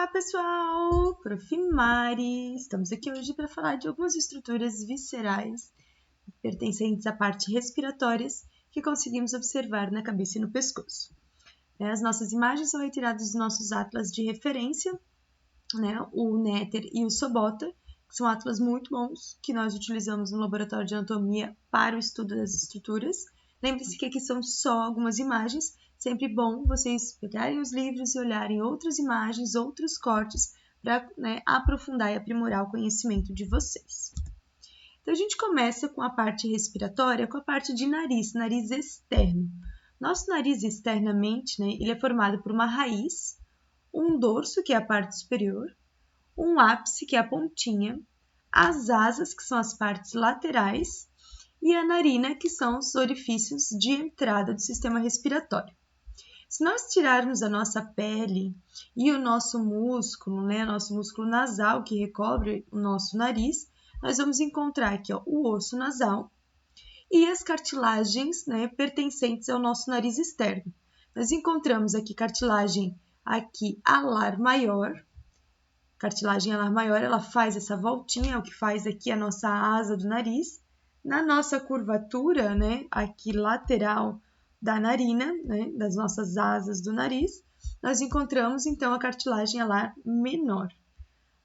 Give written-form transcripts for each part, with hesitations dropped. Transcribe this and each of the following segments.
Olá pessoal, Prof. Mari, estamos aqui hoje para falar de algumas estruturas viscerais pertencentes à parte respiratórias que conseguimos observar na cabeça e no pescoço. As nossas imagens são retiradas dos nossos atlas de referência, o Netter e o Sobota, que são atlas muito bons que nós utilizamos no laboratório de anatomia para o estudo das estruturas. Lembre-se que aqui são só algumas imagens. Sempre bom vocês pegarem os livros e olharem outras imagens, outros cortes, para aprofundar e aprimorar o conhecimento de vocês. Então, a gente começa com a parte respiratória, com a parte de nariz externo. Nosso nariz externamente, ele é formado por uma raiz, um dorso, que é a parte superior, um ápice, que é a pontinha, as asas, que são as partes laterais, e a narina, que são os orifícios de entrada do sistema respiratório. Se nós tirarmos a nossa pele e o nosso músculo, nosso músculo nasal que recobre o nosso nariz, nós vamos encontrar aqui o osso nasal e as cartilagens pertencentes ao nosso nariz externo. Nós encontramos aqui cartilagem alar maior. Cartilagem alar maior, ela faz essa voltinha, é o que faz aqui a nossa asa do nariz. Na nossa curvatura, aqui lateral da narina, das nossas asas do nariz, nós encontramos então a cartilagem alar menor.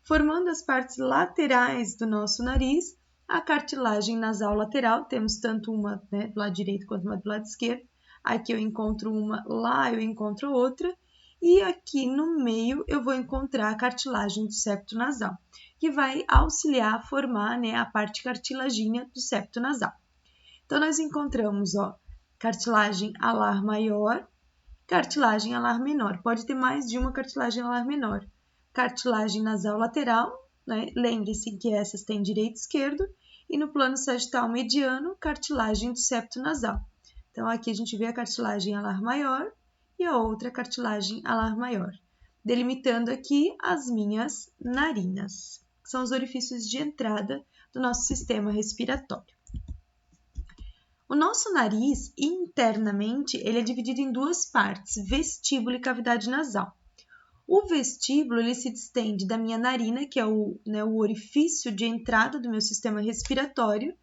Formando as partes laterais do nosso nariz, a cartilagem nasal lateral, temos tanto uma do lado direito quanto uma do lado esquerdo. Aqui eu encontro uma, lá eu encontro outra, e aqui no meio eu vou encontrar a cartilagem do septo nasal, que vai auxiliar a formar a parte cartilagínea do septo nasal. Então, nós encontramos cartilagem alar maior, cartilagem alar menor. Pode ter mais de uma cartilagem alar menor. Cartilagem nasal lateral, lembre-se que essas têm direito e esquerdo, e no plano sagital mediano, cartilagem do septo nasal. Então, aqui a gente vê a cartilagem alar maior e a outra cartilagem alar maior, delimitando aqui as minhas narinas, que são os orifícios de entrada do nosso sistema respiratório. O nosso nariz, internamente, ele é dividido em duas partes, vestíbulo e cavidade nasal. O vestíbulo, ele se distende da minha narina, que é o orifício de entrada do meu sistema respiratório,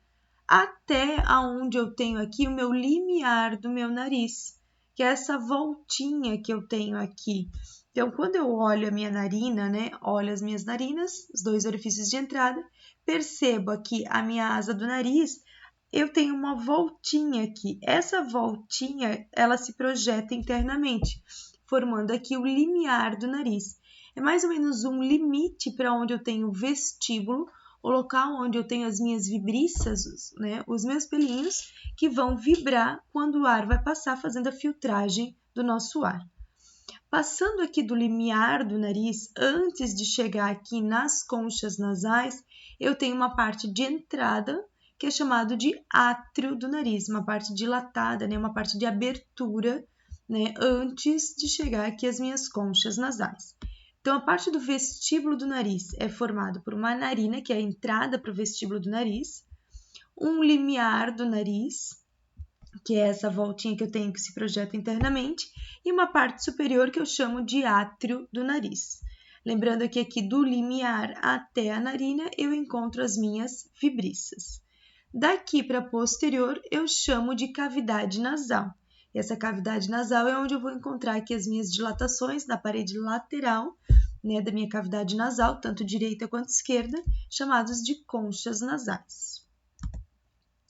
até aonde eu tenho aqui o meu limiar do meu nariz, que é essa voltinha que eu tenho aqui. Então, quando eu olho a minha narina, olho as minhas narinas, os dois orifícios de entrada, percebo aqui a minha asa do nariz, eu tenho uma voltinha aqui. Essa voltinha, ela se projeta internamente, formando aqui o limiar do nariz. É mais ou menos um limite para onde eu tenho o vestíbulo, o local onde eu tenho as minhas vibriças, os meus pelinhos, que vão vibrar quando o ar vai passar, fazendo a filtragem do nosso ar. Passando aqui do limiar do nariz, antes de chegar aqui nas conchas nasais, eu tenho uma parte de entrada, que é chamado de átrio do nariz, uma parte dilatada, uma parte de abertura, antes de chegar aqui as minhas conchas nasais. Então, a parte do vestíbulo do nariz é formado por uma narina, que é a entrada para o vestíbulo do nariz, um limiar do nariz, que é essa voltinha que eu tenho que se projeta internamente, e uma parte superior que eu chamo de átrio do nariz. Lembrando que aqui do limiar até a narina eu encontro as minhas vibriças. Daqui para posterior eu chamo de cavidade nasal. E essa cavidade nasal é onde eu vou encontrar aqui as minhas dilatações na parede lateral, da minha cavidade nasal, tanto direita quanto esquerda, chamados de conchas nasais.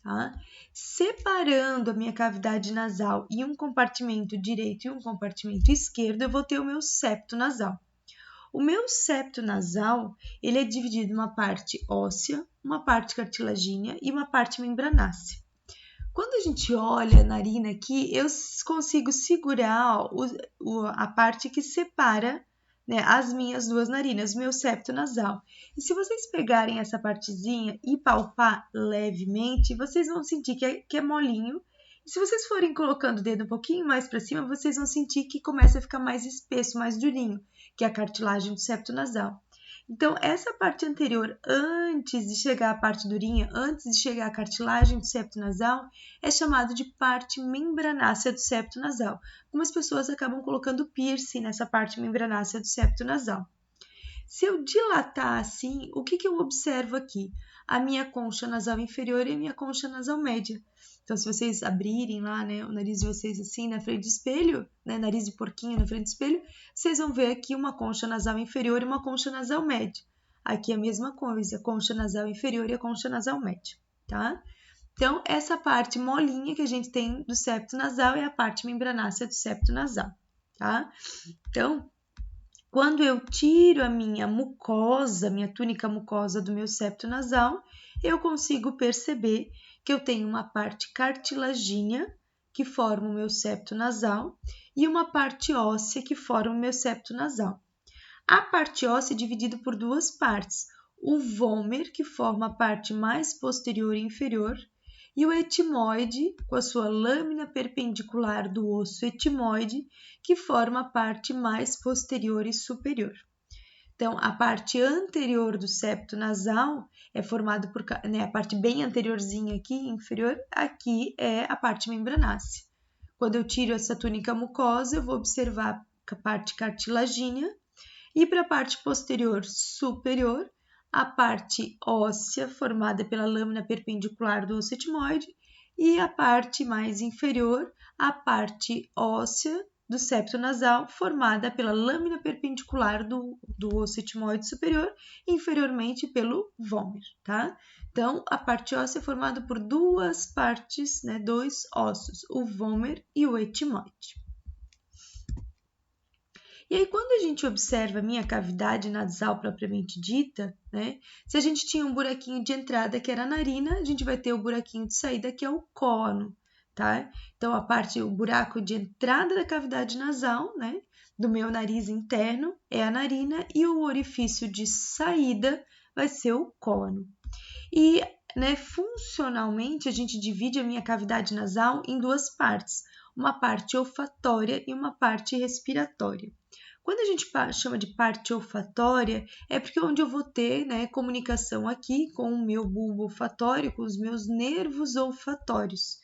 Tá? Separando a minha cavidade nasal em um compartimento direito e um compartimento esquerdo, eu vou ter o meu septo nasal. O meu septo nasal, ele é dividido em uma parte óssea, uma parte cartilagínea e uma parte membranácea. Quando a gente olha a narina aqui, eu consigo segurar a parte que separa as minhas duas narinas, o meu septo nasal. E se vocês pegarem essa partezinha e palpar levemente, vocês vão sentir que é molinho. E se vocês forem colocando o dedo um pouquinho mais para cima, vocês vão sentir que começa a ficar mais espesso, mais durinho, que é a cartilagem do septo nasal. Então, essa parte anterior, antes de chegar à parte durinha, antes de chegar à cartilagem do septo nasal, é chamado de parte membranácea do septo nasal. Algumas pessoas acabam colocando piercing nessa parte membranácea do septo nasal. Se eu dilatar assim, o que eu observo aqui? A minha concha nasal inferior e a minha concha nasal média. Então, se vocês abrirem lá, né, o nariz de vocês assim na frente do espelho, né, nariz de porquinho na frente do espelho, vocês vão ver aqui uma concha nasal inferior e uma concha nasal média. Aqui é a mesma coisa, a concha nasal inferior e a concha nasal média, tá? Então, essa parte molinha que a gente tem do septo nasal é a parte membranácea do septo nasal, tá? Então, quando eu tiro a minha mucosa, minha túnica mucosa do meu septo nasal, eu consigo perceber que eu tenho uma parte cartilagínea que forma o meu septo nasal e uma parte óssea que forma o meu septo nasal. A parte óssea é dividida por duas partes, o vômer, que forma a parte mais posterior e inferior, e o etimoide, com a sua lâmina perpendicular do osso etimoide, que forma a parte mais posterior e superior. Então, a parte anterior do septo nasal é formada por, né, a parte bem anteriorzinha aqui, inferior, aqui é a parte membranácea. Quando eu tiro essa túnica mucosa, eu vou observar a parte cartilagínea e para a parte posterior superior, a parte óssea formada pela lâmina perpendicular do osso etimoide e a parte mais inferior, a parte óssea do septo nasal formada pela lâmina perpendicular do osso etimoide superior e inferiormente pelo vômer, tá? Então, a parte óssea é formada por duas partes, né, dois ossos, o vômer e o etimoide. E aí, quando a gente observa a minha cavidade nasal propriamente dita, né? Se a gente tinha um buraquinho de entrada que era a narina, a gente vai ter o buraquinho de saída que é o cóno, tá? Então, o buraco de entrada da cavidade nasal, né? Do meu nariz interno é a narina e o orifício de saída vai ser o cóno. E, né, funcionalmente, a gente divide a minha cavidade nasal em duas partes, uma parte olfatória e uma parte respiratória. Quando a gente chama de parte olfatória, é porque é onde eu vou ter, né, comunicação aqui com o meu bulbo olfatório, com os meus nervos olfatórios.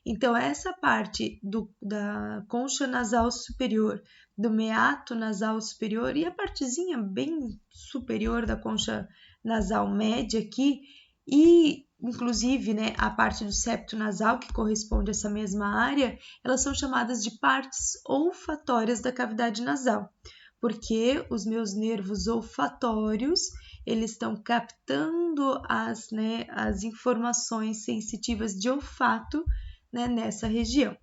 Então, essa parte da concha nasal superior, do meato nasal superior e a partezinha bem superior da concha nasal média aqui, e inclusive, né, a parte do septo nasal, que corresponde a essa mesma área, elas são chamadas de partes olfatórias da cavidade nasal, porque os meus nervos olfatórios, eles estão captando as informações sensitivas de olfato, né, nessa região.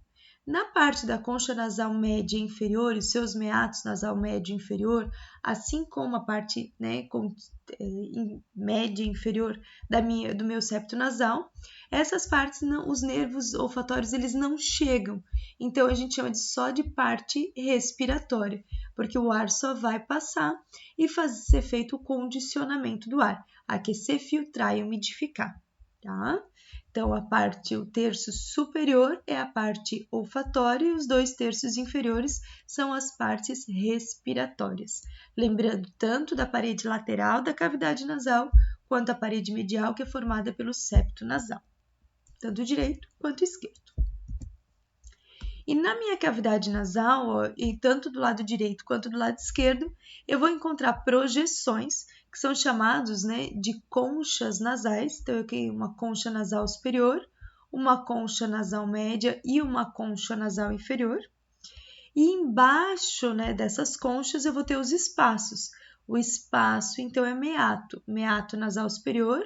Na parte da concha nasal média inferior, os seus meatos nasal médio inferior, assim como a parte, né, média inferior do meu septo nasal, essas partes, os nervos olfatórios, eles não chegam. Então, a gente chama só de parte respiratória, porque o ar só vai passar e ser feito o condicionamento do ar, aquecer, filtrar e umidificar, tá? Então, o terço superior é a parte olfatória e os 2 terços inferiores são as partes respiratórias. Lembrando tanto da parede lateral da cavidade nasal quanto a parede medial, que é formada pelo septo nasal, tanto direito quanto esquerdo. E na minha cavidade nasal, ó, e tanto do lado direito quanto do lado esquerdo, eu vou encontrar projeções que são chamados, né, de conchas nasais. Então, eu tenho uma concha nasal superior, uma concha nasal média e uma concha nasal inferior. E embaixo, né, dessas conchas eu vou ter os espaços. O espaço, então, é meato nasal superior,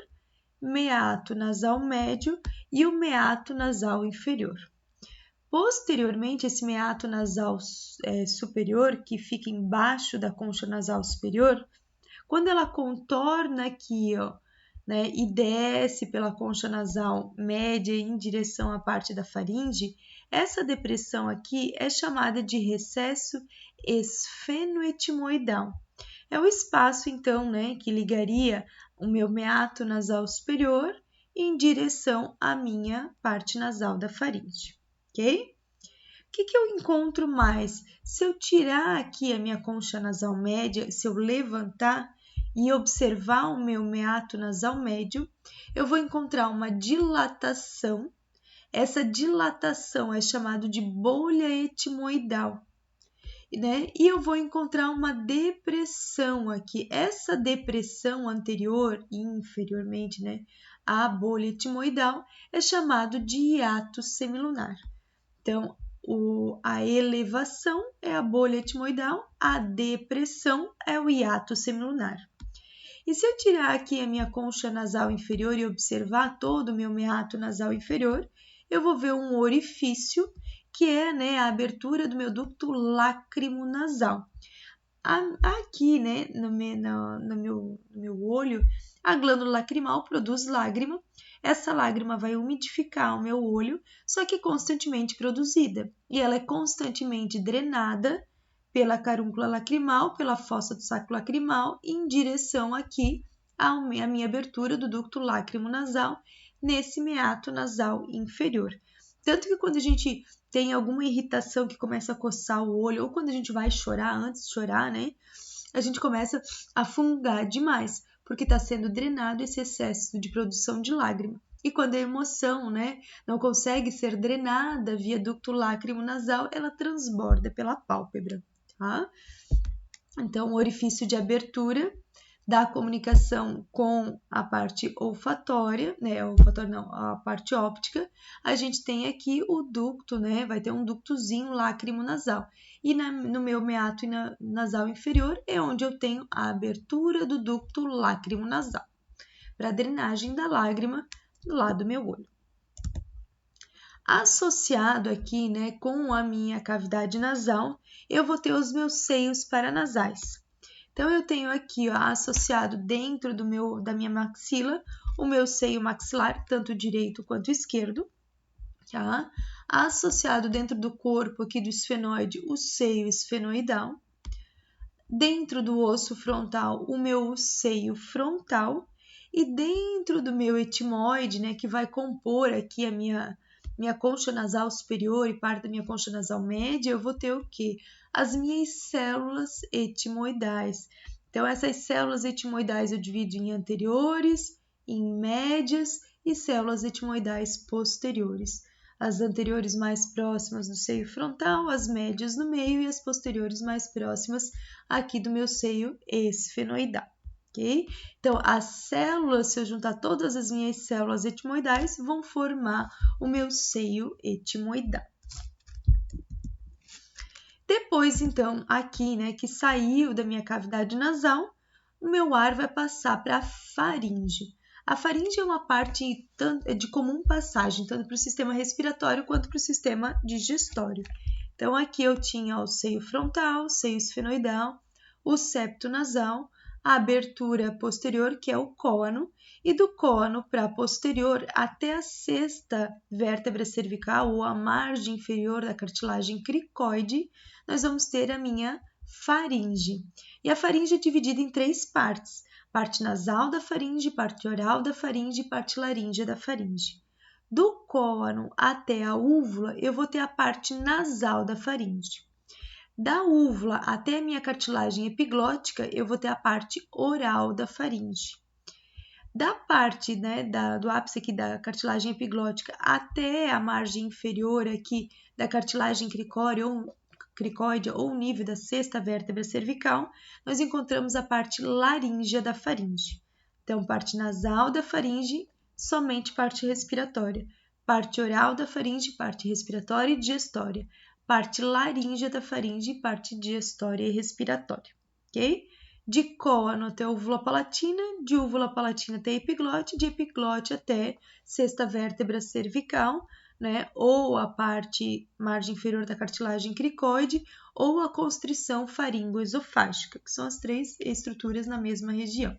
meato nasal médio e o meato nasal inferior. Posteriormente, esse meato nasal superior, que fica embaixo da concha nasal superior, quando ela contorna aqui, ó, né, e desce pela concha nasal média em direção à parte da faringe, essa depressão aqui é chamada de recesso esfenoetimoidal. É o espaço, então, né, que ligaria o meu meato nasal superior em direção à minha parte nasal da faringe, ok? O que eu encontro mais? Se eu tirar aqui a minha concha nasal média, se eu levantar e observar o meu meato nasal médio, eu vou encontrar uma dilatação. Essa dilatação é chamada de bolha etimoidal. né? E eu vou encontrar uma depressão aqui. Essa depressão anterior e inferiormente, né, à bolha etimoidal é chamado de hiato semilunar. Então, a elevação é a bolha etimoidal, a depressão é o hiato semilunar. E se eu tirar aqui a minha concha nasal inferior e observar todo o meu meato nasal inferior, eu vou ver um orifício que é, né, a abertura do meu ducto lacrimonasal. Aqui, né, no meu olho, a glândula lacrimal produz lágrima. Essa lágrima vai umidificar o meu olho, só que constantemente produzida. E ela é constantemente drenada pela carúncula lacrimal, pela fossa do saco lacrimal, em direção aqui à minha abertura do ducto lacrimonasal, nesse meato nasal inferior. Tanto que quando a gente tem alguma irritação que começa a coçar o olho, ou quando a gente vai chorar, antes de chorar, né? A gente começa a fungar demais, porque está sendo drenado esse excesso de produção de lágrima. E quando a emoção, né, não consegue ser drenada via ducto lacrimonasal, ela transborda pela pálpebra, tá? Então, o orifício de abertura da comunicação com a parte olfatória, né, a parte óptica, a gente tem aqui o ducto, né, vai ter um ductozinho lacrimonasal. E no meu meato nasal inferior é onde eu tenho a abertura do ducto lacrimonasal, para a drenagem da lágrima do lado do meu olho. Associado aqui, né, com a minha cavidade nasal, eu vou ter os meus seios paranasais. Então, eu tenho aqui, ó, associado dentro da minha maxila, o meu seio maxilar, tanto direito quanto esquerdo, tá? Associado dentro do corpo aqui do esfenoide, o seio esfenoidal. Dentro do osso frontal, o meu seio frontal. E dentro do meu etimoide, né, que vai compor aqui a minha concha nasal superior e parte da minha concha nasal média, eu vou ter o quê? As minhas células etimoidais. Então, essas células etimoidais eu divido em anteriores, em médias e células etimoidais posteriores. As anteriores mais próximas do seio frontal, as médias no meio e as posteriores mais próximas aqui do meu seio esfenoidal. Okay? Então, as células, se eu juntar todas as minhas células etimoidais, vão formar o meu seio etimoidal. Depois, então, aqui, né, que saiu da minha cavidade nasal, o meu ar vai passar para a faringe. A faringe é uma parte de comum passagem, tanto para o sistema respiratório quanto para o sistema digestório. Então, aqui eu tinha o seio frontal, o seio esfenoidal, o septo nasal, a abertura posterior, que é o cóano, e do cóano para posterior até a sexta vértebra cervical, ou a margem inferior da cartilagem cricoide, nós vamos ter a minha faringe. E a faringe é dividida em 3 partes: parte nasal da faringe, parte oral da faringe e parte laríngea da faringe. Do cóano até a úvula, eu vou ter a parte nasal da faringe. Da úvula até a minha cartilagem epiglótica, eu vou ter a parte oral da faringe. Da parte, né, do ápice aqui da cartilagem epiglótica até a margem inferior aqui da cartilagem cricoide ou nível da sexta vértebra cervical, nós encontramos a parte laríngea da faringe. Então, parte nasal da faringe, somente parte respiratória. Parte oral da faringe, parte respiratória e digestória. Parte laríngea da faringe, parte digestória e respiratória, ok? De cóano até úvula palatina, de úvula palatina até epiglote, de epiglote até sexta vértebra cervical, né? Ou a parte margem inferior da cartilagem cricoide, ou a constrição faringoesofágica, que são as 3 estruturas na mesma região.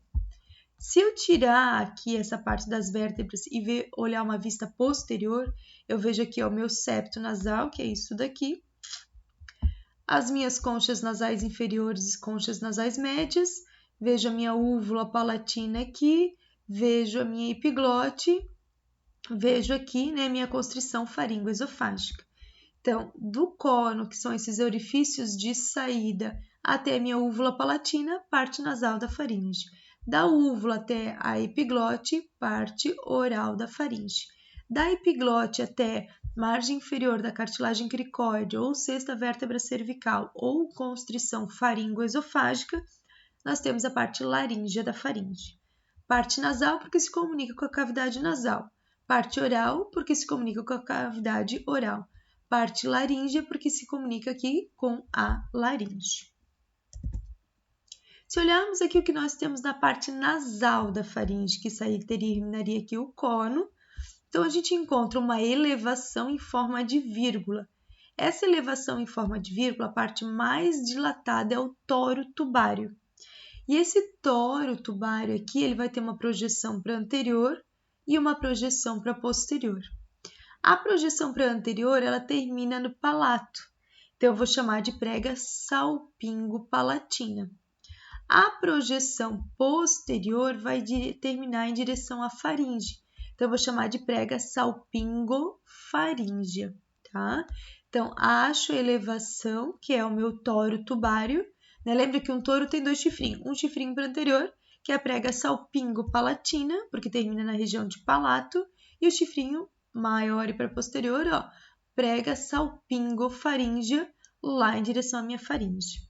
Se eu tirar aqui essa parte das vértebras e olhar uma vista posterior, eu vejo aqui o meu septo nasal, que é isso daqui, as minhas conchas nasais inferiores e conchas nasais médias, vejo a minha úvula palatina aqui, vejo a minha epiglote, vejo aqui, né, minha constrição faringoesofágica. Então, do cóano, que são esses orifícios de saída, até a minha úvula palatina, parte nasal da faringe. Da úvula até a epiglote, parte oral da faringe. Da epiglote até margem inferior da cartilagem cricoide ou sexta vértebra cervical ou constrição faringoesofágica, nós temos a parte laríngea da faringe. Parte nasal, porque se comunica com a cavidade nasal. Parte oral, porque se comunica com a cavidade oral. Parte laríngea, porque se comunica aqui com a laringe. Se olharmos aqui o que nós temos na parte nasal da faringe, que isso aí terminaria aqui o cono, então a gente encontra uma elevação em forma de vírgula. Essa elevação em forma de vírgula, a parte mais dilatada é o toro tubário. E esse toro tubário aqui, ele vai ter uma projeção para anterior e uma projeção para posterior. A projeção para anterior, ela termina no palato. Então, eu vou chamar de prega salpingo-palatina. A projeção posterior vai terminar em direção à faringe. Então, eu vou chamar de prega salpingo-faríngea, tá? Então, acho a elevação, que é o meu toro tubário, né? Lembra que um touro tem dois chifrinhos. Um chifrinho para anterior, que é a prega salpingo-palatina, porque termina na região de palato, e o chifrinho maior e para posterior, ó, prega salpingo-faríngea, lá em direção à minha faringe.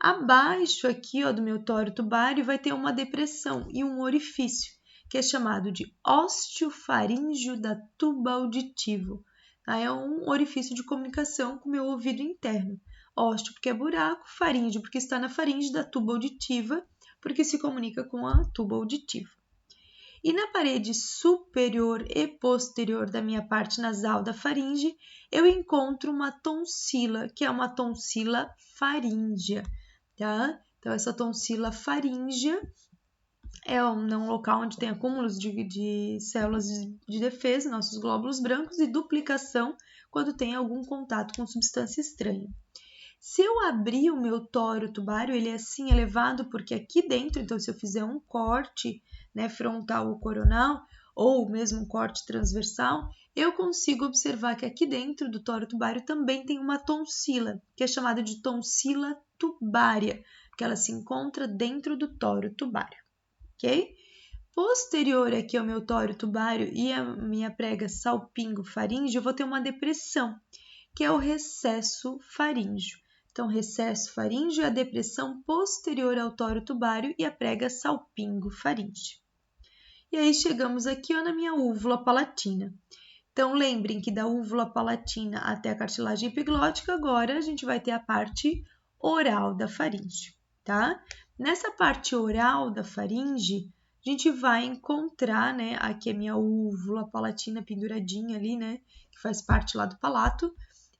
Abaixo aqui, ó, do meu toro tubário vai ter uma depressão e um orifício, que é chamado de ósteo faríngeo da tuba auditivo. Tá? É um orifício de comunicação com o meu ouvido interno. Ósteo porque é buraco, faríngeo porque está na faringe da tuba auditiva, porque se comunica com a tuba auditiva. E na parede superior e posterior da minha parte nasal da faringe, eu encontro uma tonsila, que é uma tonsila faríngea. Tá? Então, essa tonsila faríngea é um local onde tem acúmulos de células de defesa, nossos glóbulos brancos, e duplicação quando tem algum contato com substância estranha. Se eu abrir o meu toro tubário, ele é assim elevado porque aqui dentro, então se eu fizer um corte, né, frontal ou coronal, ou mesmo um corte transversal, eu consigo observar que aqui dentro do toro tubário também tem uma tonsila, que é chamada de tonsila tubária, porque ela se encontra dentro do toro tubário, ok? Posterior aqui ao meu toro tubário e a minha prega salpingo-faríngeo, eu vou ter uma depressão, que é o recesso faríngeo. Então, recesso faríngeo é a depressão posterior ao toro tubário e a prega salpingo-faríngeo. E aí chegamos aqui ó, na minha úvula palatina. Então, lembrem que da úvula palatina até a cartilagem epiglótica, agora a gente vai ter a parte oral da faringe, tá? Nessa parte oral da faringe, a gente vai encontrar, né, aqui a minha úvula palatina penduradinha ali, né, que faz parte lá do palato.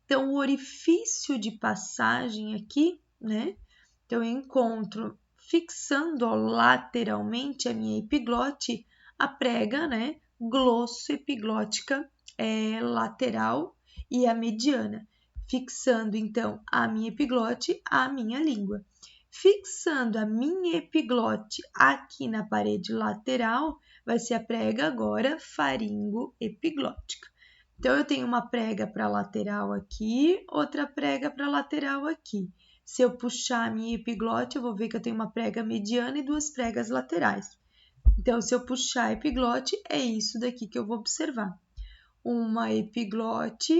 Então, o orifício de passagem aqui, né, então eu encontro fixando ó, lateralmente a minha epiglote, a prega, né, glossoepiglótica lateral e a mediana, fixando então a minha epiglote à minha língua. Fixando a minha epiglote aqui na parede lateral, vai ser a prega agora faringoepiglótica. Então, eu tenho uma prega para lateral aqui, outra prega para lateral aqui. Se eu puxar a minha epiglote, eu vou ver que eu tenho uma prega mediana e duas pregas laterais. Então, se eu puxar a epiglote, é isso daqui que eu vou observar. Uma epiglote,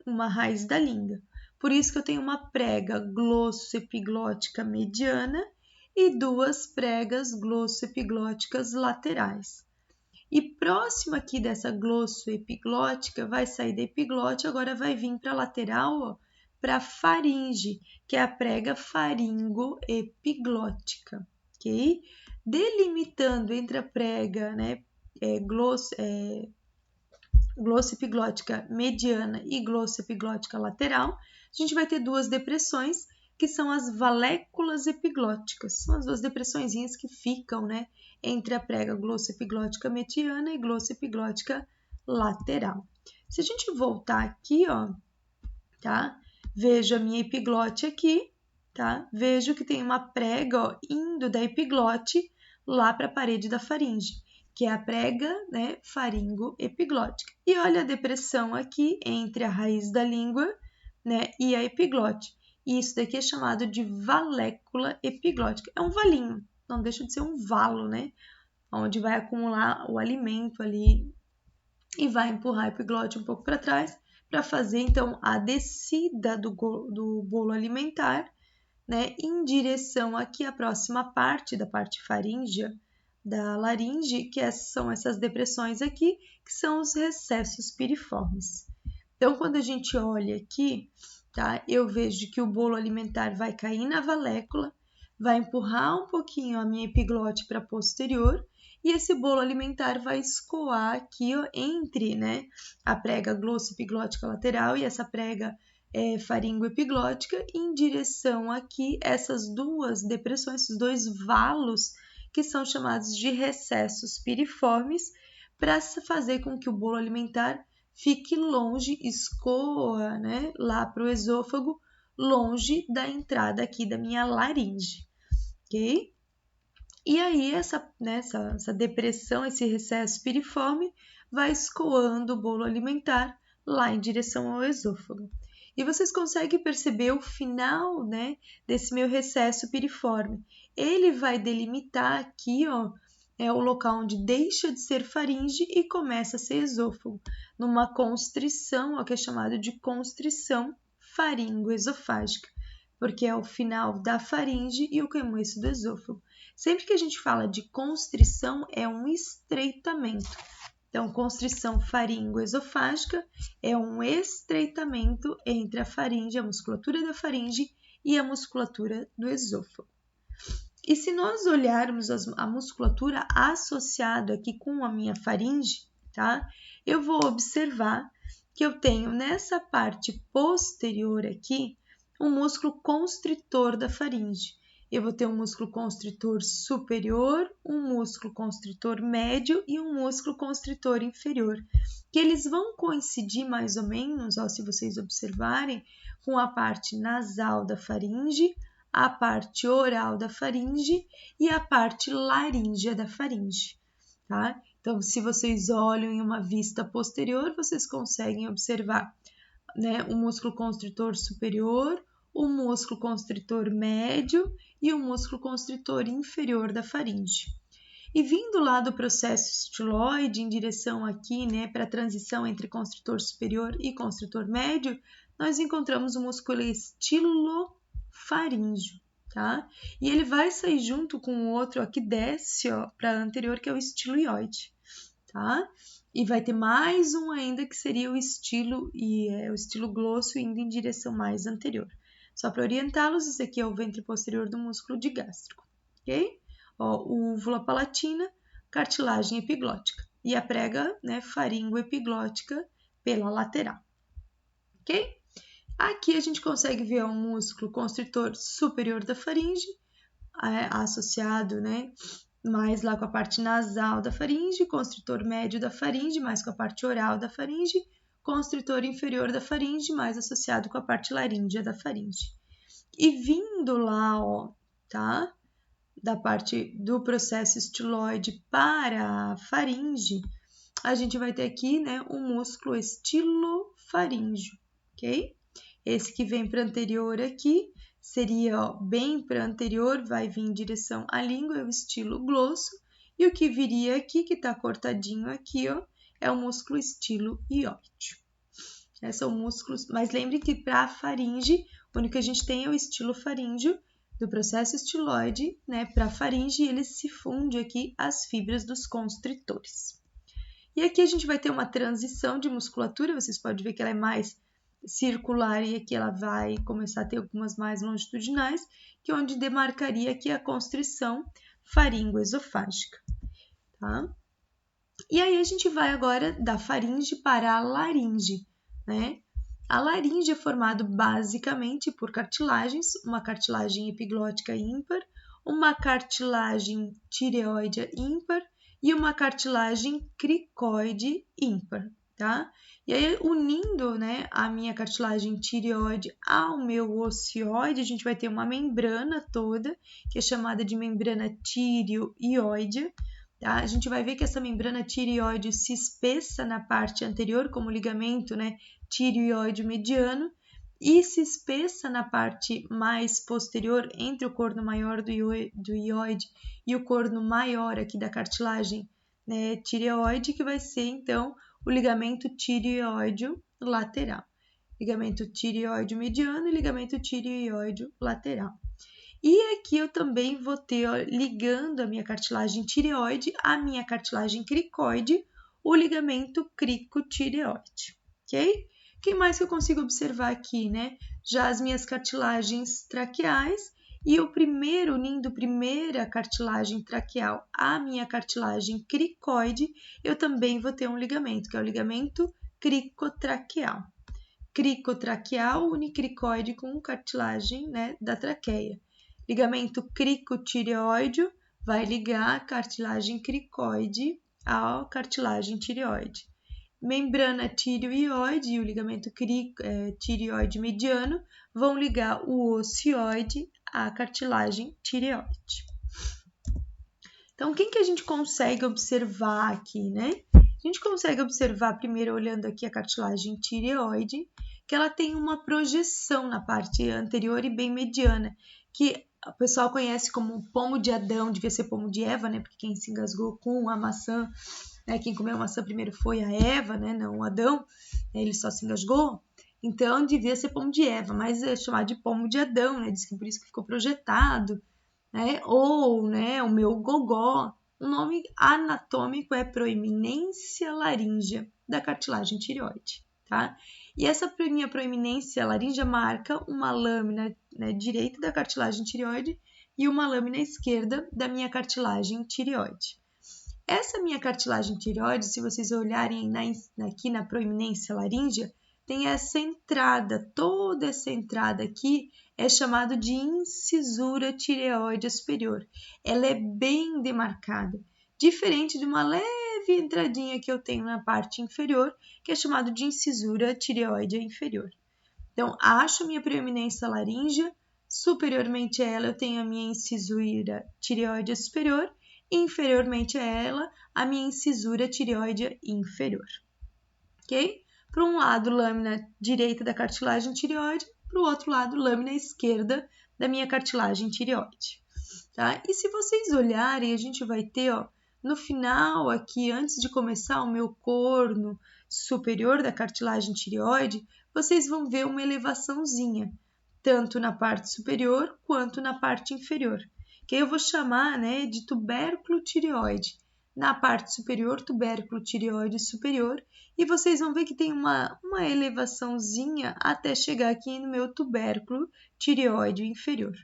uma raiz da língua. Por isso que eu tenho uma prega glossoepiglótica mediana e duas pregas glossoepiglóticas laterais. E próximo aqui dessa glossoepiglótica, vai sair da epiglote, agora vai vir para a lateral, para a faringe, que é a prega faringoepiglótica, ok? Delimitando entre a prega, né, glossoepiglótica mediana e glossoepiglótica lateral, a gente vai ter duas depressões, que são as valéculas epiglóticas. São as duas depressõezinhas que ficam, né, entre a prega glossoepiglótica mediana e glossoepiglótica lateral. Se a gente voltar aqui, ó, tá? Vejo a minha epiglote aqui, tá? Vejo que tem uma prega, ó, indo da epiglote lá para a parede da faringe, que é a prega, né, faringoepiglótica. E olha a depressão aqui entre a raiz da língua, né, e a epiglote. E isso daqui é chamado de valécula epiglótica. É um valinho, não deixa de ser um valo, né? Onde vai acumular o alimento ali e vai empurrar a epiglote um pouco para trás para fazer então a descida do bolo alimentar, né, em direção aqui à próxima parte da parte faríngea da laringe, que são essas depressões aqui, que são os recessos piriformes. Então, quando a gente olha aqui, tá, eu vejo que o bolo alimentar vai cair na valécula, vai empurrar um pouquinho a minha epiglote para posterior, e esse bolo alimentar vai escoar aqui, ó, entre, né, a prega glosso-epiglótica lateral e essa prega faringoepiglótica, em direção aqui essas duas depressões, esses dois valos, que são chamados de recessos piriformes, para fazer com que o bolo alimentar fique longe, escoa, né, lá para o esôfago, longe da entrada aqui da minha laringe, ok? E aí essa depressão, esse recesso piriforme, vai escoando o bolo alimentar lá em direção ao esôfago. E vocês conseguem perceber o final, né, desse meu recesso piriforme. Ele vai delimitar aqui, ó, o local onde deixa de ser faringe e começa a ser esôfago, numa constrição, ó, que é chamado de constrição faringoesofágica, porque é o final da faringe e o começo do esôfago. Sempre que a gente fala de constrição, é um estreitamento. Então, constrição faringoesofágica é um estreitamento entre a faringe, a musculatura da faringe e a musculatura do esôfago. E se nós olharmos a musculatura associada aqui com a minha faringe, tá? Eu vou observar que eu tenho nessa parte posterior aqui um músculo constritor da faringe. Eu vou ter um músculo constritor superior, um músculo constritor médio e um músculo constritor inferior, que eles vão coincidir mais ou menos, ó, se vocês observarem, com a parte nasal da faringe, a parte oral da faringe e a parte laríngea da faringe, tá? Então, se vocês olham em uma vista posterior, vocês conseguem observar, né, o músculo constritor superior, o músculo constritor médio e o músculo constritor inferior da faringe. E vindo lá do processo estiloide em direção aqui, né, para a transição entre constritor superior e constritor médio, nós encontramos o músculo estilofaríngeo, tá? E ele vai sair junto com o outro, ó, que desce, ó, para anterior, que é o estiloide, tá? E vai ter mais um ainda que seria o estilo glosso indo em direção mais anterior. Só para orientá-los, esse aqui é o ventre posterior do músculo digástrico, ok? Ó, úvula palatina, cartilagem epiglótica e a prega, né, faringoepiglótica pela lateral, ok? Aqui a gente consegue ver o músculo constritor superior da faringe, associado, né, mais lá com a parte nasal da faringe, constritor médio da faringe, mais com a parte oral da faringe, constritor inferior da faringe, mais associado com a parte laríngea da faringe. E vindo lá, ó, tá, da parte do processo estiloide para a faringe, a gente vai ter aqui, né, o músculo estilofaríngeo, ok? Esse que vem para anterior aqui seria, ó, bem para anterior, vai vir em direção à língua, é o estilo glosso, e o que viria aqui, que está cortadinho aqui, ó, é o músculo estiloióide. Esses são músculos, mas lembre que para a faringe, o único que a gente tem é o estilofaríngeo do processo estiloide, né, para a faringe, e ele se funde aqui às fibras dos constritores. E aqui a gente vai ter uma transição de musculatura, vocês podem ver que ela é mais circular e aqui ela vai começar a ter algumas mais longitudinais, que é onde demarcaria aqui a constrição faringoesofágica, tá? E aí a gente vai agora da faringe para a laringe, né? A laringe é formada basicamente por cartilagens, uma cartilagem epiglótica ímpar, uma cartilagem tireoide ímpar e uma cartilagem cricoide ímpar, tá? E aí, unindo, né, a minha cartilagem tireoide ao meu ocioide, a gente vai ter uma membrana toda, que é chamada de membrana tireoide, tá? A gente vai ver que essa membrana tireoide se espessa na parte anterior, como ligamento, né, tireoide mediano, e se espessa na parte mais posterior, entre o corno maior do ióide e o corno maior aqui da cartilagem, né, tireoide, que vai ser, então, o ligamento tireoide lateral. Ligamento tireoide mediano e ligamento tireoide lateral. E aqui eu também vou ter, ó, ligando a minha cartilagem tireoide à minha cartilagem cricoide, o ligamento cricotireoide, ok? O que mais que eu consigo observar aqui, né? Já as minhas cartilagens traqueais e o primeiro, unindo primeira cartilagem traqueal à minha cartilagem cricoide, eu também vou ter um ligamento, que é o ligamento cricotraqueal. Cricotraqueal une cricoide com cartilagem, né, da traqueia. Ligamento cricotireoide vai ligar a cartilagem cricoide à cartilagem tireoide. Membrana tireoide e o ligamento tireoide mediano vão ligar o ocioide à cartilagem tireoide. Então, quem que a gente consegue observar aqui, né? A gente consegue observar, primeiro olhando aqui a cartilagem tireoide, que ela tem uma projeção na parte anterior e bem mediana, que o pessoal conhece como pomo de Adão, devia ser pomo de Eva, né? Porque quem se engasgou com a maçã, né? Quem comeu a maçã primeiro foi a Eva, né? Não o Adão, ele só se engasgou. Então, devia ser pomo de Eva, mas é chamado de pomo de Adão, né? Diz que por isso que ficou projetado, né? Ou, né, o meu gogó. O nome anatômico é proeminência laríngea da cartilagem tireoide, tá? E essa minha proeminência laríngea marca uma lâmina, né, direita da cartilagem tireoide e uma lâmina esquerda da minha cartilagem tireoide. Essa minha cartilagem tireoide, se vocês olharem aqui na proeminência laríngea, tem essa entrada, toda essa entrada aqui é chamada de incisura tireoide superior. Ela é bem demarcada, diferente de uma leve entradinha que eu tenho na parte inferior, que é chamada de incisura tireoide inferior. Então, acho a minha preeminência laríngea, superiormente a ela eu tenho a minha incisura tireoide superior, e inferiormente a ela a minha incisura tireoide inferior, ok? Para um lado, lâmina direita da cartilagem tireoide, para o outro lado, lâmina esquerda da minha cartilagem tireoide, tá? E se vocês olharem, a gente vai ter, ó, no final aqui, antes de começar o meu corno superior da cartilagem tireoide, vocês vão ver uma elevaçãozinha, tanto na parte superior quanto na parte inferior, que eu vou chamar, né, de tubérculo tireoide. Na parte superior, tubérculo tireoide superior, e vocês vão ver que tem uma elevaçãozinha até chegar aqui no meu tubérculo tireoide inferior.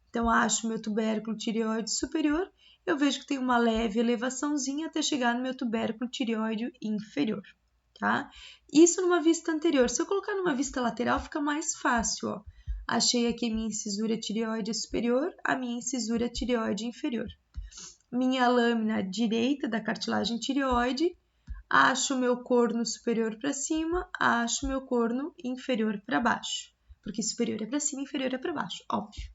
Então, acho meu tubérculo tireoide superior, eu vejo que tem uma leve elevaçãozinha até chegar no meu tubérculo tireoide inferior, tá? Isso numa vista anterior. Se eu colocar numa vista lateral, fica mais fácil, ó. Achei aqui minha incisura tireoide superior, a minha incisura tireoide inferior. Minha lâmina direita da cartilagem tireoide, acho meu corno superior para cima, acho meu corno inferior para baixo, porque superior é para cima, inferior é para baixo, óbvio,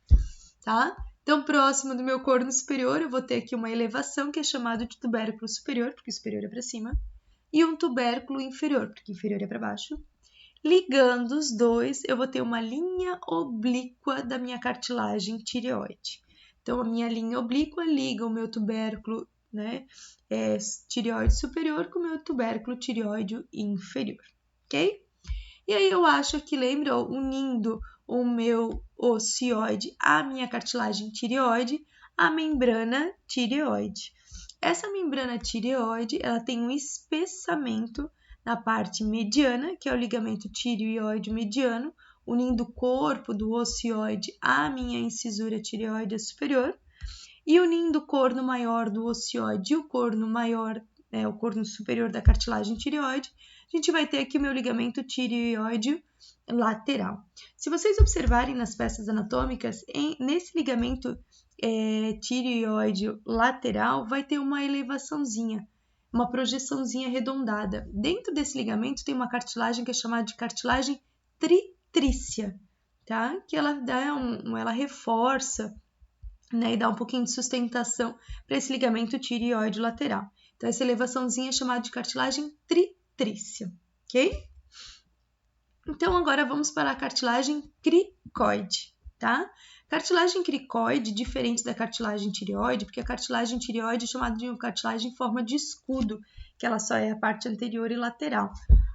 tá? Então, próximo do meu corno superior, eu vou ter aqui uma elevação que é chamada de tubérculo superior, porque superior é para cima, e um tubérculo inferior, porque inferior é para baixo. Ligando os dois, eu vou ter uma linha oblíqua da minha cartilagem tireoide. Então, a minha linha oblíqua liga o meu tubérculo, né, tireoide superior com o meu tubérculo tireoide inferior, ok? E aí eu acho que, lembra, unindo o meu ocioide à minha cartilagem tireoide, a membrana tireoide. Essa membrana tireoide, ela tem um espessamento na parte mediana, que é o ligamento tireoide mediano, unindo o corpo do ocioide à minha incisura tireoide superior, e unindo o corno maior do ocioide e o corno maior, o corno superior da cartilagem tireoide, a gente vai ter aqui o meu ligamento tireoide lateral. Se vocês observarem nas peças anatômicas, nesse ligamento tireoide lateral vai ter uma elevaçãozinha, uma projeçãozinha arredondada. Dentro desse ligamento tem uma cartilagem que é chamada de cartilagem tritrícia, tá? Que ela ela reforça, né, e dá um pouquinho de sustentação para esse ligamento tireoide lateral. Então, essa elevaçãozinha é chamada de cartilagem tritrícia, ok? Então, agora vamos para a cartilagem cricoide, tá? Cartilagem cricoide, diferente da cartilagem tireoide, porque a cartilagem tireoide é chamada de uma cartilagem em forma de escudo, que ela só é a parte anterior e lateral.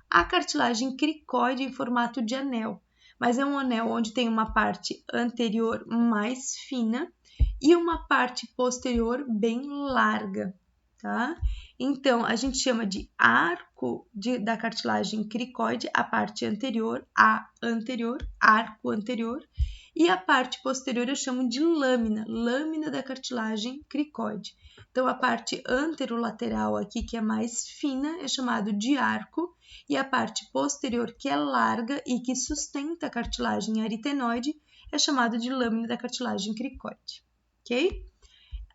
A cartilagem cricoide em formato de anel, mas é um anel onde tem uma parte anterior mais fina e uma parte posterior bem larga, tá? Então, a gente chama de arco da cartilagem cricoide a parte anterior, arco anterior, e a parte posterior eu chamo de lâmina da cartilagem cricoide. Então, a parte anterolateral aqui, que é mais fina, é chamado de arco, e a parte posterior, que é larga e que sustenta a cartilagem aritenoide, é chamado de lâmina da cartilagem cricoide, ok?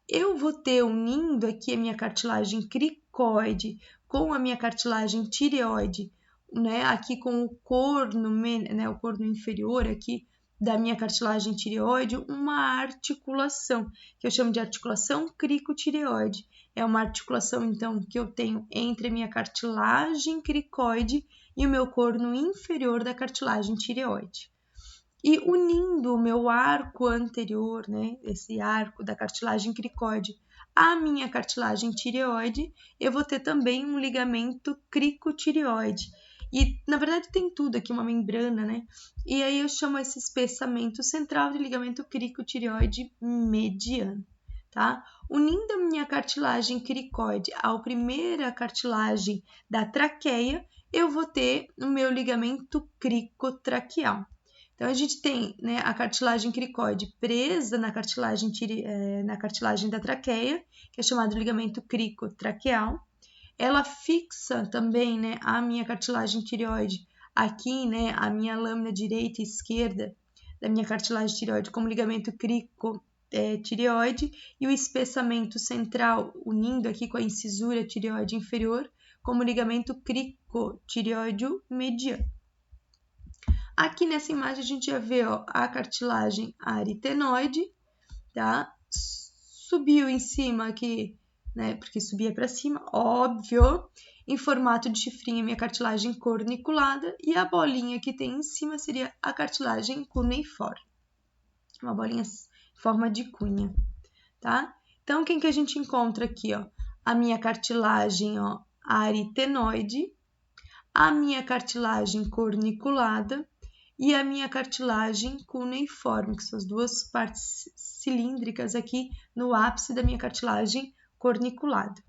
Eu vou ter unindo aqui a minha cartilagem cricoide com a minha cartilagem tireoide, né? Aqui com o corno, né? O corno inferior aqui da minha cartilagem tireoide, uma articulação, que eu chamo de articulação cricotireoide. É uma articulação, então, que eu tenho entre a minha cartilagem cricoide e o meu corno inferior da cartilagem tireoide. E unindo o meu arco anterior, né, esse arco da cartilagem cricoide, à minha cartilagem tireoide, eu vou ter também um ligamento cricotireoide. E, na verdade, tem tudo aqui, uma membrana, né? E aí eu chamo esse espessamento central de ligamento cricotireoide mediano, tá? Unindo a minha cartilagem cricoide à primeira cartilagem da traqueia, eu vou ter o meu ligamento cricotraqueal. Então, a gente tem, né, a cartilagem cricoide presa na cartilagem da traqueia, que é chamado de ligamento cricotraqueal. Ela fixa também, né, a minha cartilagem tireoide aqui, né, a minha lâmina direita e esquerda da minha cartilagem tireoide como ligamento cricotireoide e o espessamento central unindo aqui com a incisura tireoide inferior como ligamento cricotireoide mediano. Aqui nessa imagem a gente já vê, ó, a cartilagem aritenoide, tá? Subiu em cima aqui, né? Porque subia para cima, óbvio. Em formato de chifrinho, minha cartilagem corniculada. E a bolinha que tem em cima seria a cartilagem cuneiforme. Uma bolinha em forma de cunha, tá? Então, quem que a gente encontra aqui, ó? A minha cartilagem, ó, aritenoide, a minha cartilagem corniculada e a minha cartilagem cuneiforme, que são as duas partes cilíndricas aqui no ápice da minha cartilagem corniculada.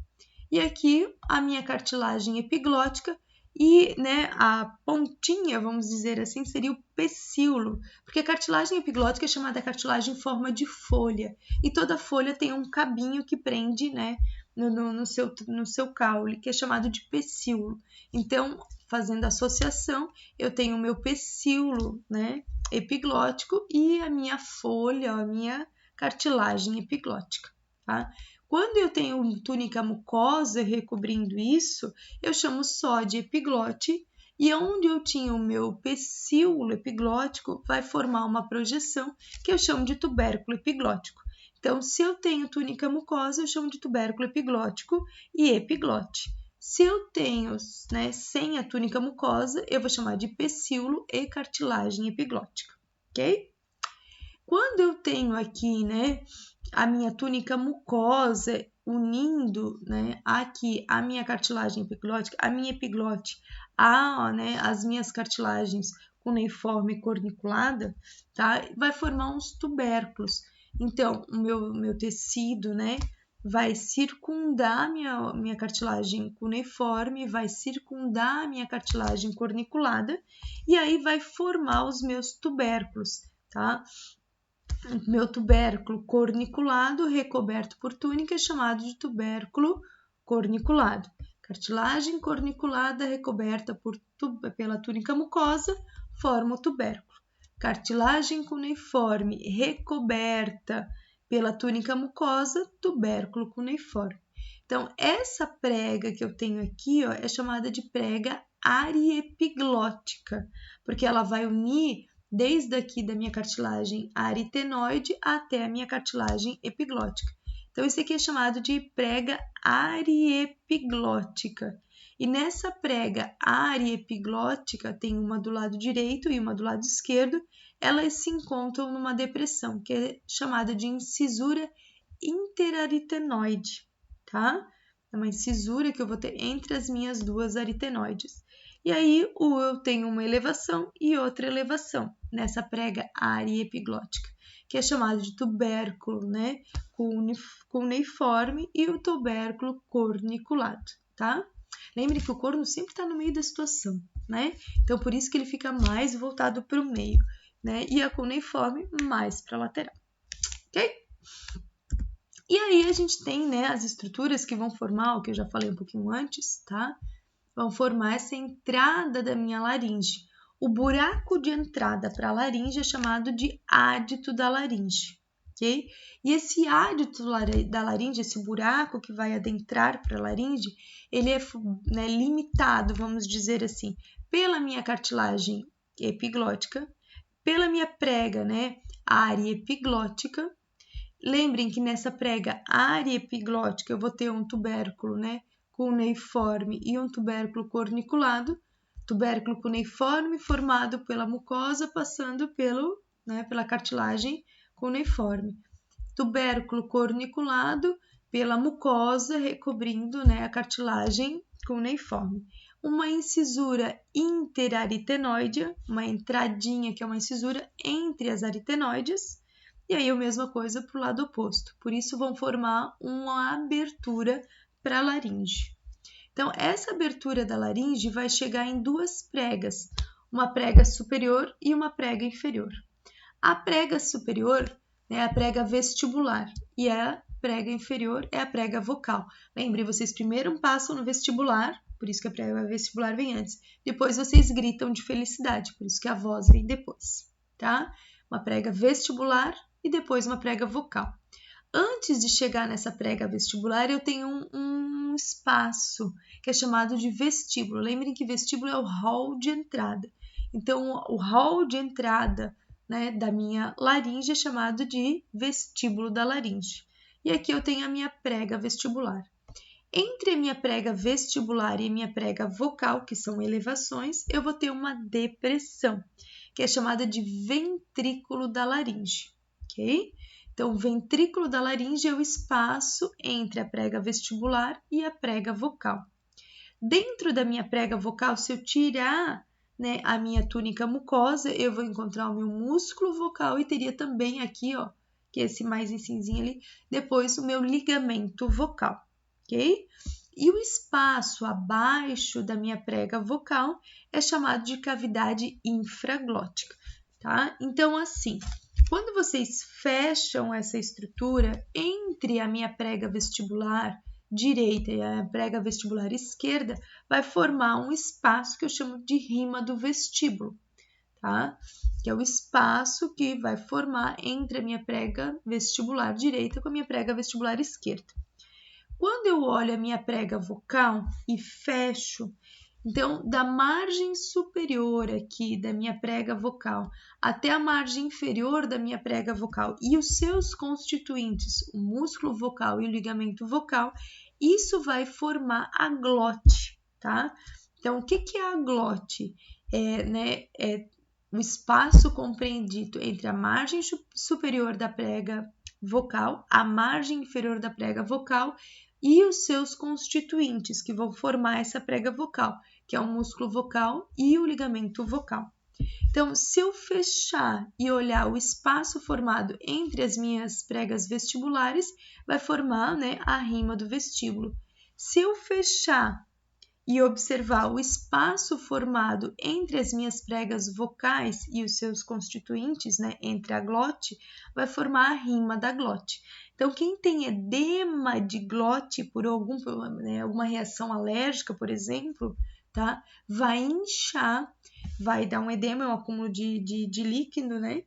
E aqui a minha cartilagem epiglótica e, né, a pontinha, vamos dizer assim, seria o pecíolo, porque a cartilagem epiglótica é chamada cartilagem em forma de folha, e toda folha tem um cabinho que prende, né, no seu caule, que é chamado de pecíolo. Então, fazendo associação, eu tenho o meu pecíolo, né, epiglótico e a minha folha, a minha cartilagem epiglótica, tá? Quando eu tenho túnica mucosa recobrindo isso, eu chamo só de epiglote, e onde eu tinha o meu pecíolo epiglótico, vai formar uma projeção que eu chamo de tubérculo epiglótico. Então, se eu tenho túnica mucosa, eu chamo de tubérculo epiglótico e epiglote. Se eu tenho, né, sem a túnica mucosa, eu vou chamar de pecíolo e cartilagem epiglótica, ok? Quando eu tenho aqui, né, a minha túnica mucosa unindo, né, aqui a minha cartilagem epiglótica, a minha epiglote, né, as minhas cartilagens cuneiforme e corniculada, tá? Vai formar uns tubérculos. Então, o meu tecido, né, vai circundar minha cartilagem cuneiforme, vai circundar a minha cartilagem corniculada e aí vai formar os meus tubérculos, tá? Meu tubérculo corniculado recoberto por túnica é chamado de tubérculo corniculado. Cartilagem corniculada recoberta pela túnica mucosa forma o tubérculo. Cartilagem cuneiforme recoberta pela túnica mucosa, tubérculo cuneiforme. Então, essa prega que eu tenho aqui, ó, é chamada de prega ariepiglótica, porque ela vai unir desde aqui da minha cartilagem aritenoide até a minha cartilagem epiglótica. Então, esse aqui é chamado de prega ariepiglótica. E nessa prega ariepiglótica, tem uma do lado direito e uma do lado esquerdo, elas se encontram numa depressão, que é chamada de incisura interaritenoide, tá? é uma incisura que eu vou ter entre as minhas duas aritenoides. E aí eu tenho uma elevação e outra elevação nessa prega ariepiglótica, que é chamado de tubérculo, né, cuneiforme e o tubérculo corniculado, tá? Lembre que o corno sempre está no meio da situação, né? Então, por isso que ele fica mais voltado para o meio, né? E a cuneiforme mais para a lateral, ok? E aí a gente tem, né, as estruturas que vão formar, o que eu já falei um pouquinho antes, tá? Vão formar essa entrada da minha laringe. O buraco de entrada para a laringe é chamado de ádito da laringe, ok? E esse ádito da laringe, esse buraco que vai adentrar para a laringe, ele é, né, limitado, vamos dizer assim, pela minha cartilagem epiglótica, pela minha prega, né, ariepiglótica. Lembrem que nessa prega ariepiglótica eu vou ter um tubérculo, né, cuneiforme e um tubérculo corniculado, tubérculo cuneiforme formado pela mucosa passando pela cartilagem cuneiforme, tubérculo corniculado pela mucosa recobrindo, né, a cartilagem cuneiforme. Uma incisura interaritenoide, uma entradinha que é uma incisura entre as aritenoides, e aí a mesma coisa para o lado oposto. Por isso vão formar uma abertura para a laringe. Então, essa abertura da laringe vai chegar em duas pregas, uma prega superior e uma prega inferior. A prega superior é a prega vestibular e a prega inferior é a prega vocal. Lembre, vocês primeiro passam no vestibular, por isso que a prega vestibular vem antes. Depois vocês gritam de felicidade, por isso que a voz vem depois, tá? Uma prega vestibular e depois uma prega vocal. Antes de chegar nessa prega vestibular, eu tenho um espaço que é chamado de vestíbulo. Lembrem que vestíbulo é o hall de entrada. Então, o hall de entrada, né, da minha laringe é chamado de vestíbulo da laringe. E aqui eu tenho a minha prega vestibular. Entre a minha prega vestibular e a minha prega vocal, que são elevações, eu vou ter uma depressão, que é chamada de ventrículo da laringe, ok? Então, o ventrículo da laringe é o espaço entre a prega vestibular e a prega vocal. Dentro da minha prega vocal, se eu tirar, né, a minha túnica mucosa, eu vou encontrar o meu músculo vocal e teria também aqui, ó, que é esse mais em cinzinha ali, depois o meu ligamento vocal, ok? E o espaço abaixo da minha prega vocal é chamado de cavidade infraglótica, tá? Então, assim, quando vocês fecham essa estrutura entre a minha prega vestibular direita e a prega vestibular esquerda, vai formar um espaço que eu chamo de rima do vestíbulo, tá? Que é o espaço que vai formar entre a minha prega vestibular direita com a minha prega vestibular esquerda. Quando eu olho a minha prega vocal e fecho, então, da margem superior aqui da minha prega vocal até a margem inferior da minha prega vocal e os seus constituintes, o músculo vocal e o ligamento vocal, isso vai formar a glote, tá? Então, o que é a glote? É o espaço compreendido entre a margem superior da prega vocal, a margem inferior da prega vocal e os seus constituintes que vão formar essa prega vocal, que é o músculo vocal e o ligamento vocal. Então, se eu fechar e olhar o espaço formado entre as minhas pregas vestibulares, vai formar, né, a rima do vestíbulo. Se eu fechar e observar o espaço formado entre as minhas pregas vocais e os seus constituintes, né, entre a glote, vai formar a rima da glote. Então, quem tem edema de glote por alguma reação alérgica, por exemplo, tá, vai inchar, vai dar um edema, um acúmulo de líquido, né?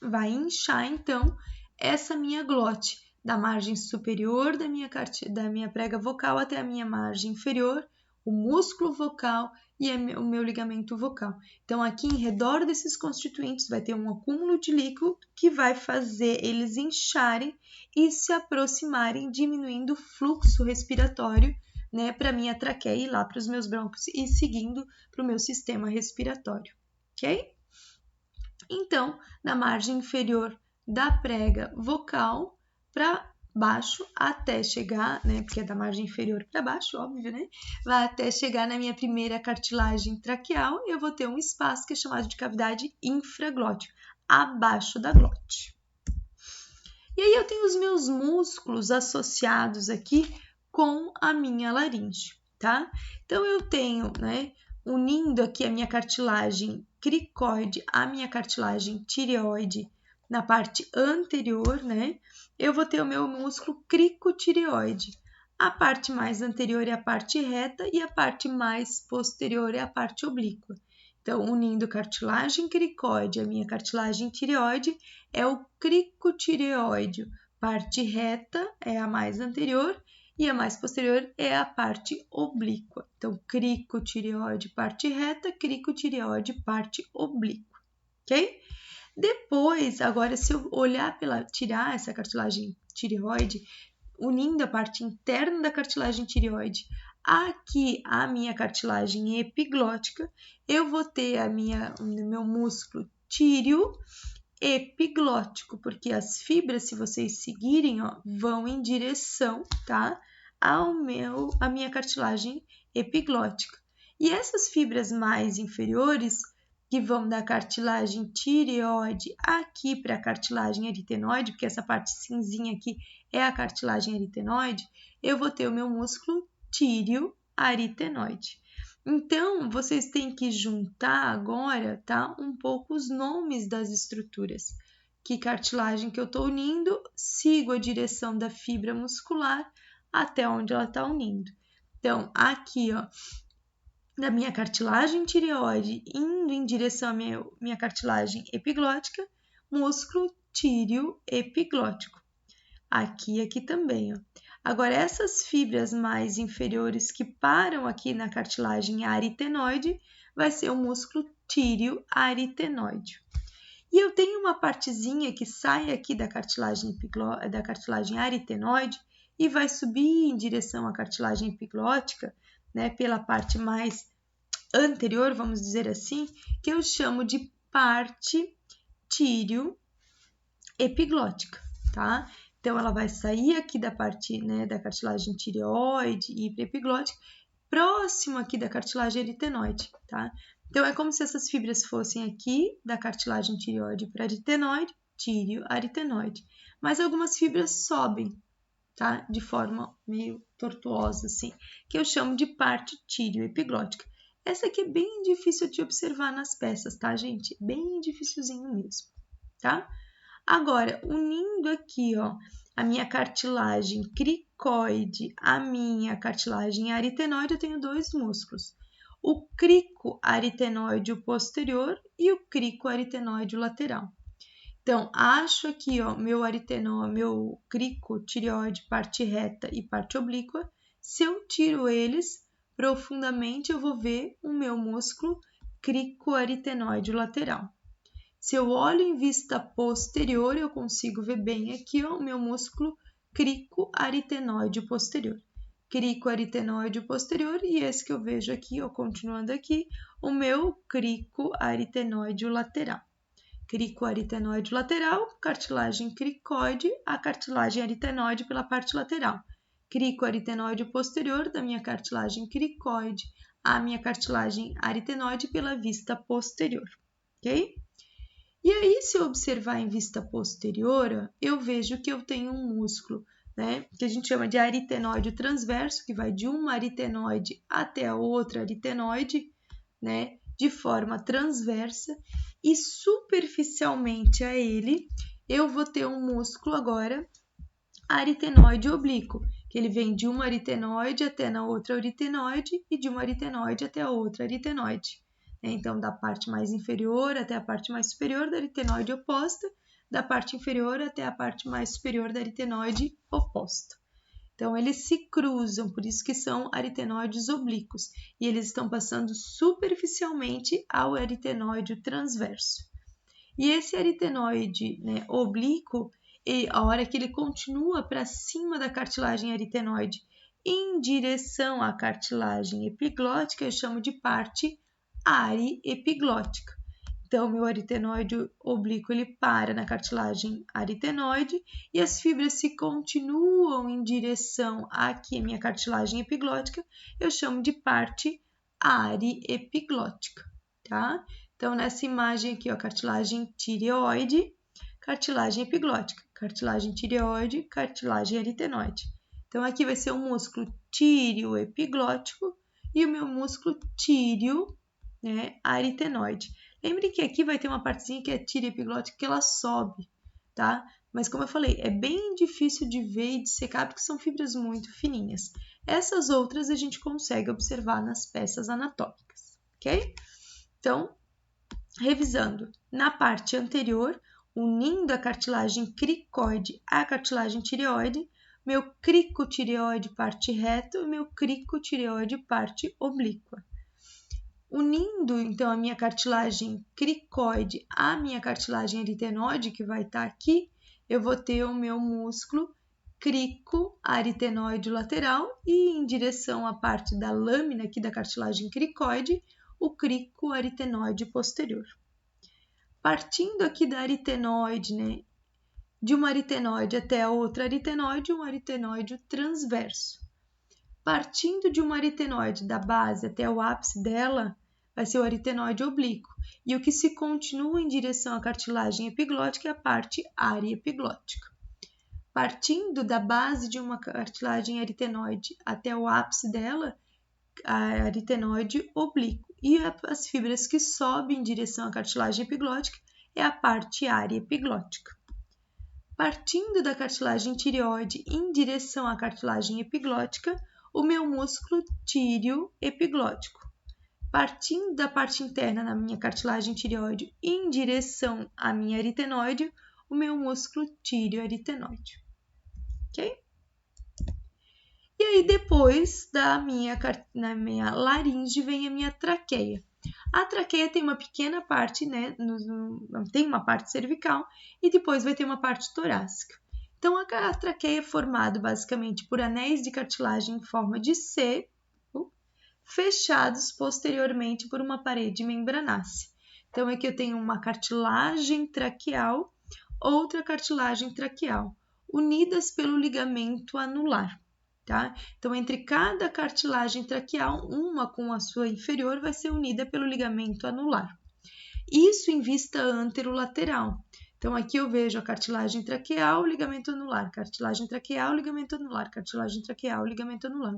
Vai inchar, então, essa minha glote, da margem superior da minha prega vocal até a minha margem inferior, o músculo vocal e o meu ligamento vocal. Então, aqui em redor desses constituintes vai ter um acúmulo de líquido que vai fazer eles incharem e se aproximarem, diminuindo o fluxo respiratório, né, para minha traqueia e lá para os meus brônquios e seguindo para o meu sistema respiratório, ok? Então, na margem inferior da prega vocal para baixo até chegar, né, porque é da margem inferior para baixo, óbvio, né, vai até chegar na minha primeira cartilagem traqueal e eu vou ter um espaço que é chamado de cavidade infraglótica, abaixo da glote. E aí eu tenho os meus músculos associados aqui com a minha laringe, tá? Então eu tenho, né, unindo aqui a minha cartilagem cricoide à minha cartilagem tireoide na parte anterior, né? Eu vou ter o meu músculo cricotireoide. A parte mais anterior é a parte reta e a parte mais posterior é a parte oblíqua. Então, unindo cartilagem cricoide à minha cartilagem tireoide, é o cricotireoide. Parte reta é a mais anterior e a mais posterior é a parte oblíqua. Então, cricotireoide, parte reta, cricotireoide, parte oblíqua, ok? Depois, agora, se eu olhar tirar essa cartilagem tireoide, unindo a parte interna da cartilagem tireoide aqui a minha cartilagem epiglótica, eu vou ter o meu músculo tíreo epiglótico, porque as fibras, se vocês seguirem, ó, vão em direção, tá, a minha cartilagem epiglótica. E essas fibras mais inferiores, que vão da cartilagem tireoide aqui para a cartilagem aritenoide, porque essa parte cinzinha aqui é a cartilagem aritenoide, eu vou ter o meu músculo tíreo aritenoide. Então, vocês têm que juntar agora, tá, um pouco os nomes das estruturas. Que cartilagem que eu estou unindo, sigo a direção da fibra muscular até onde ela está unindo. Então, aqui, ó, da minha cartilagem tireoide indo em direção à minha cartilagem epiglótica, músculo tíreo epiglótico. Aqui também, ó. Agora, essas fibras mais inferiores que param aqui na cartilagem aritenoide, vai ser o músculo tíreo aritenoide. E eu tenho uma partezinha que sai aqui da cartilagem aritenoide e vai subir em direção à cartilagem epiglótica, né, pela parte mais anterior, vamos dizer assim, que eu chamo de parte tíreo epiglótica, tá? Então, ela vai sair aqui da parte, né, da cartilagem tireoide e epiglótica, próximo aqui da cartilagem aritenoide, tá? Então, é como se essas fibras fossem aqui da cartilagem tireoide para aritenoide, tíreo, aritenoide. Mas algumas fibras sobem, tá? De forma meio tortuosa, assim, que eu chamo de parte tíreo epiglótica. Essa aqui é bem difícil de observar nas peças, tá, gente? Bem dificilzinho mesmo, tá? Agora, unindo aqui, ó, a minha cartilagem cricoide à minha cartilagem aritenoide, eu tenho dois músculos. O cricoaritenoide posterior e o cricoaritenoide lateral. Então, acho aqui, ó, meu cricotireoide, parte reta e parte oblíqua. Se eu tiro eles profundamente, eu vou ver o meu músculo cricoaritenoide lateral. Se eu olho em vista posterior, eu consigo ver bem aqui, ó, o meu músculo cricoaritenoide posterior. Cricoaritenoide posterior e esse que eu vejo aqui, ó, continuando aqui, o meu cricoaritenoide lateral. Cricoaritenoide lateral, cartilagem cricoide, a cartilagem aritenoide pela parte lateral. Cricoaritenoide posterior da minha cartilagem cricoide, a minha cartilagem aritenoide pela vista posterior, ok? E aí, se eu observar em vista posterior, eu vejo que eu tenho um músculo, né, que a gente chama de aritenoide transverso, que vai de uma aritenoide até a outra aritenoide, né, de forma transversa, e superficialmente a ele, eu vou ter um músculo agora aritenoide oblíquo, que ele vem de uma aritenoide até na outra aritenoide e de uma aritenoide até a outra aritenoide. Então, da parte mais inferior até a parte mais superior da aritenoide oposta, da parte inferior até a parte mais superior da aritenoide oposta. Então, eles se cruzam, por isso que são aritenoides oblíquos, e eles estão passando superficialmente ao aritenoide transverso. E esse aritenoide, né, oblíquo, a hora que ele continua para cima da cartilagem aritenoide em direção à cartilagem epiglótica, eu chamo de parte ariepiglótica. Então, meu aritenoide oblíquo ele para na cartilagem aritenoide e as fibras se continuam em direção aqui à minha cartilagem epiglótica, eu chamo de parte ariepiglótica, tá? Então, nessa imagem aqui, ó, cartilagem tireoide, cartilagem epiglótica, cartilagem tireoide, cartilagem aritenoide. Então, aqui vai ser o músculo tireoepiglótico e o meu músculo tíreo, né, aritenoide. Lembre que aqui vai ter uma partezinha que é tireoepiglótica que ela sobe, tá? Mas como eu falei, é bem difícil de ver e de secar porque são fibras muito fininhas. Essas outras a gente consegue observar nas peças anatômicas, ok? Então, revisando, na parte anterior, unindo a cartilagem cricoide à cartilagem tireoide, meu cricotireoide parte reto e meu cricotireoide parte oblíqua. Unindo, então, a minha cartilagem cricoide à minha cartilagem aritenoide, que vai estar aqui, eu vou ter o meu músculo crico-aritenoide lateral e em direção à parte da lâmina aqui da cartilagem cricoide, o crico-aritenoide posterior. Partindo aqui da aritenoide, né, de uma aritenoide até a outra aritenoide, um aritenoide transverso. Partindo de uma aritenoide da base até o ápice dela, vai ser o aritenoide oblíquo. E o que se continua em direção à cartilagem epiglótica é a parte ariepiglótica. Partindo da base de uma cartilagem aritenoide até o ápice dela, a aritenoide oblíquo. E as fibras que sobem em direção à cartilagem epiglótica é a parte ariepiglótica. Partindo da cartilagem tireoide em direção à cartilagem epiglótica, o meu músculo tíreo-epiglótico. Partindo da parte interna da minha cartilagem tireoide em direção à minha aritenoide, o meu músculo tíreo-aritenoide. Ok? E aí, depois na minha laringe vem a minha traqueia. A traqueia tem uma pequena parte, né? Tem uma parte cervical e depois vai ter uma parte torácica. Então, a traqueia é formada basicamente por anéis de cartilagem em forma de C, fechados posteriormente por uma parede membranácea. Então, aqui eu tenho uma cartilagem traqueal, outra cartilagem traqueal, unidas pelo ligamento anular. Tá? Então, entre cada cartilagem traqueal, uma com a sua inferior vai ser unida pelo ligamento anular. Isso em vista anterolateral. Então, aqui eu vejo a cartilagem traqueal, ligamento anular, cartilagem traqueal, ligamento anular, cartilagem traqueal, ligamento anular.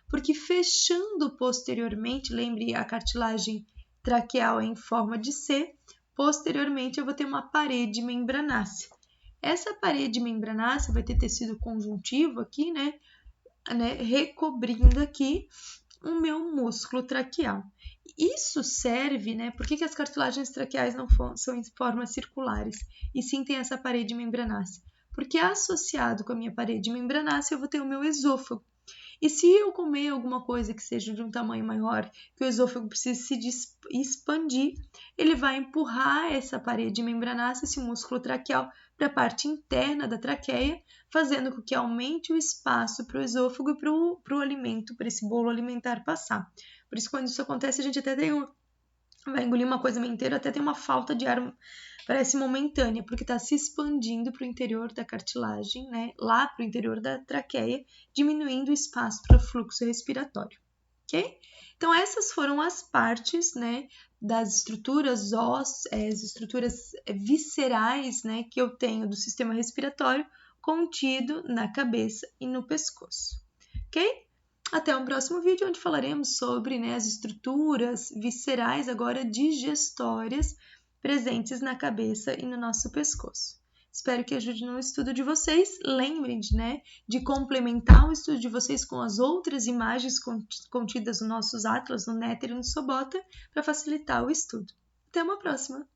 Porque fechando posteriormente, lembre, a cartilagem traqueal é em forma de C, posteriormente eu vou ter uma parede membranácea. Essa parede membranácea vai ter tecido conjuntivo aqui, né, recobrindo aqui o meu músculo traqueal. Isso serve, né? Por que as cartilagens traqueais não são em formas circulares e sim tem essa parede membranácea? Porque associado com a minha parede membranácea eu vou ter o meu esôfago. E se eu comer alguma coisa que seja de um tamanho maior, que o esôfago precise se expandir, ele vai empurrar essa parede membranácea, esse músculo traqueal, para a parte interna da traqueia, fazendo com que aumente o espaço para o esôfago e para o alimento, para esse bolo alimentar passar. Por isso, quando isso acontece, a gente até vai engolir uma coisa meio inteira, até tem uma falta de ar, parece momentânea, porque está se expandindo para o interior da cartilagem, né? Lá para o interior da traqueia, diminuindo o espaço para o fluxo respiratório, ok? Então, essas foram as partes, né, das estruturas as estruturas viscerais, né, que eu tenho do sistema respiratório contido na cabeça e no pescoço, ok? Até um próximo vídeo onde falaremos sobre, né, as estruturas viscerais agora digestórias presentes na cabeça e no nosso pescoço. Espero que ajude no estudo de vocês. Lembrem, né, de complementar o estudo de vocês com as outras imagens contidas nos nossos atlas, no Néter e no Sobota, para facilitar o estudo. Até uma próxima!